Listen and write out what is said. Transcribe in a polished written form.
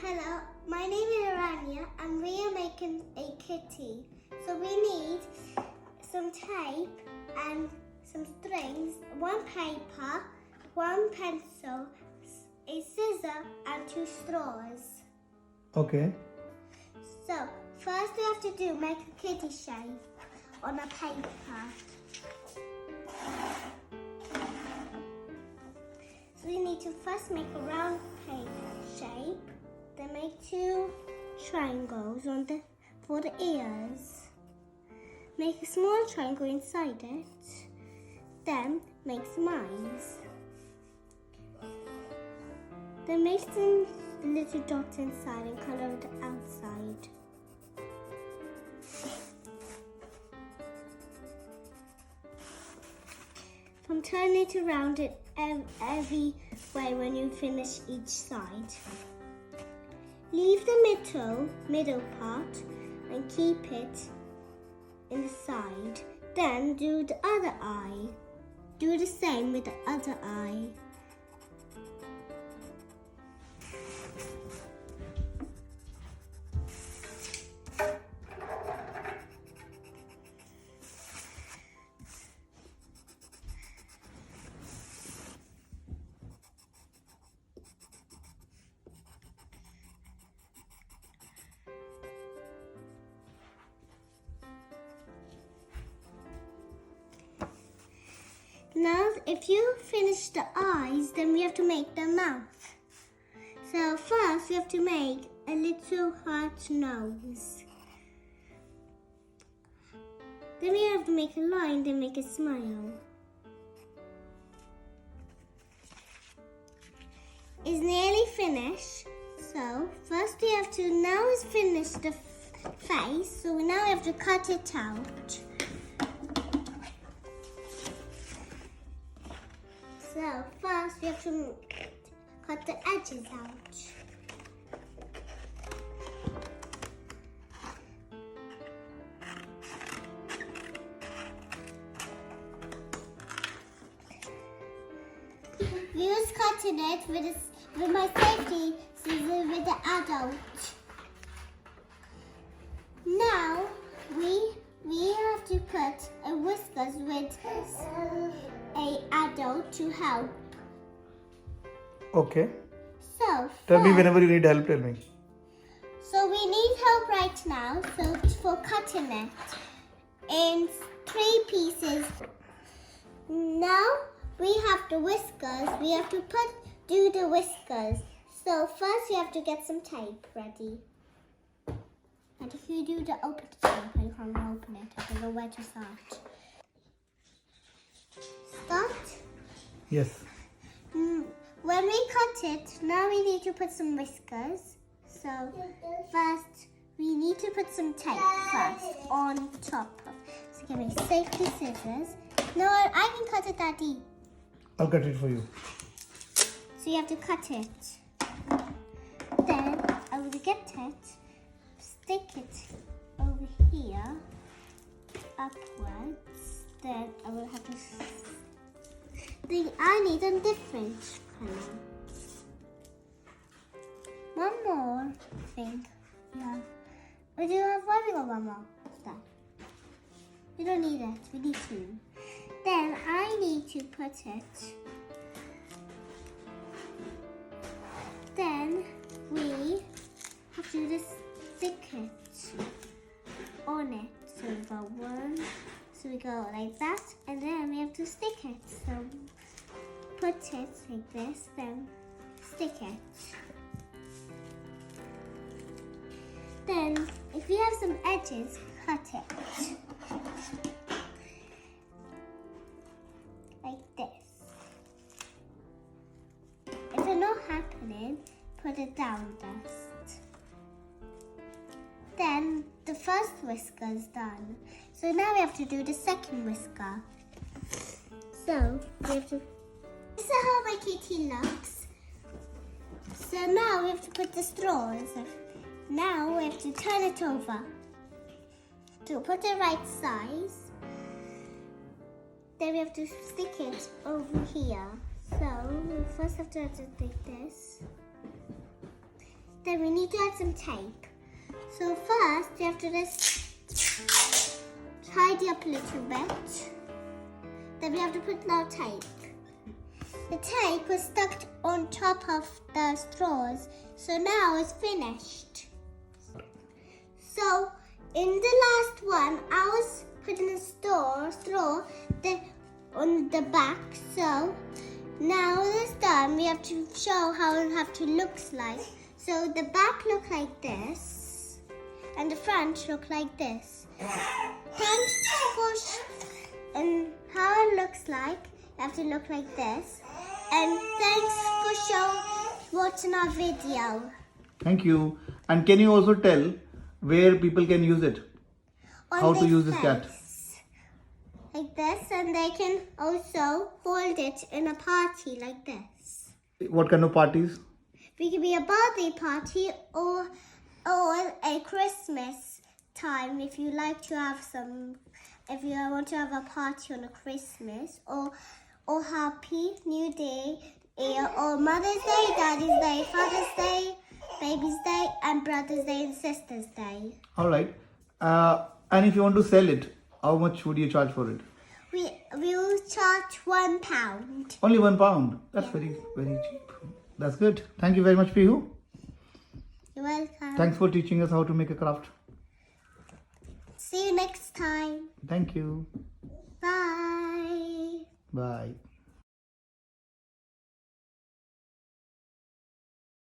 Hello, my name is Aranya and we are making a kitty. So we need some tape and some strings, one paper, one pencil, a scissor and 2 straws. Okay. So first we have to make a kitty shape on a paper. So we need to first make a round shape, then make 2 triangles for the ears. Make a small triangle inside it, then make some eyes. Then make some little dots inside and colour the outside. From turning it around it every way when you finish each side. Leave the middle part and keep it in the side. Then do the other eye. Do the same with the other eye. Now, if you finish the eyes, then we have to make the mouth. So first, we have to make a little heart nose. Then we have to make a line, then make a smile. It's nearly finished. So first we have to, now it's finished the face, so now we have to cut it out. So first we have to cut the edges out. We was cutting it with my safety scissors with the adult. Now we have to put a whiskers with a adult to help. Okay. So Tell me whenever you need help, tell me. So we need help right now. So for cutting it in 3 pieces. Now we have the whiskers. We have to do the whiskers. So first you have to get some tape ready. And if you do the open tape, you can't open it. I don't know where to start. Start? Yes. When we cut it, now we need to put some whiskers. So first, we need to put some tape first on top of. So give me safety scissors. No, I can cut it, Daddy. I'll cut it for you. So you have to cut it. Then I will get it, stick it over here, upwards. Then I will have to. I need a different color. One more thing. Yeah. We do have one more. Stop. We don't need it. We need 2. Then I need to put it. Then we have to just stick it on it. So we go 1. So we go like that, and then we have to stick it. So put it like this, then stick it. Then, if you have some edges, cut it. Like this. If it's not happening, put it down dust. Then the first whisker is done. So now we have to do the second whisker. So we have to. This is how my kitty looks. So now we have to put the straws. Now we have to turn it over to put the right size. Then we have to stick it over here. So we first have to take this. then we need to add some tape. So first, we have to just tidy up a little bit. Then we have to put our tape. The tape was stuck on top of the straws, so now it's finished. So in the last one, I was putting a straw on the back. So now it's done. We have to show how it have to looks like. So the back look like this, and the front look like this. Thanks for and how it looks like. You have to look like this. And thanks for watching our video. Thank you. And can you also tell where people can use it? How to use this cat? Like this, and they can also hold it in a party like this. What kind of parties? We can be a birthday party or a Christmas time if you like to have some. If you want to have a party on a Christmas or Happy New Day or Mother's Day, Daddy's Day, Father's Day, Baby's Day, and Brother's Day and Sister's Day. All right. And if you want to sell it, how much would you charge for it? We will charge £1. Only £1. That's very, very cheap. That's good. Thank you very much, Pihu. You're welcome. Thanks for teaching us how to make a craft. See you next time. Thank you. Bye. Bye.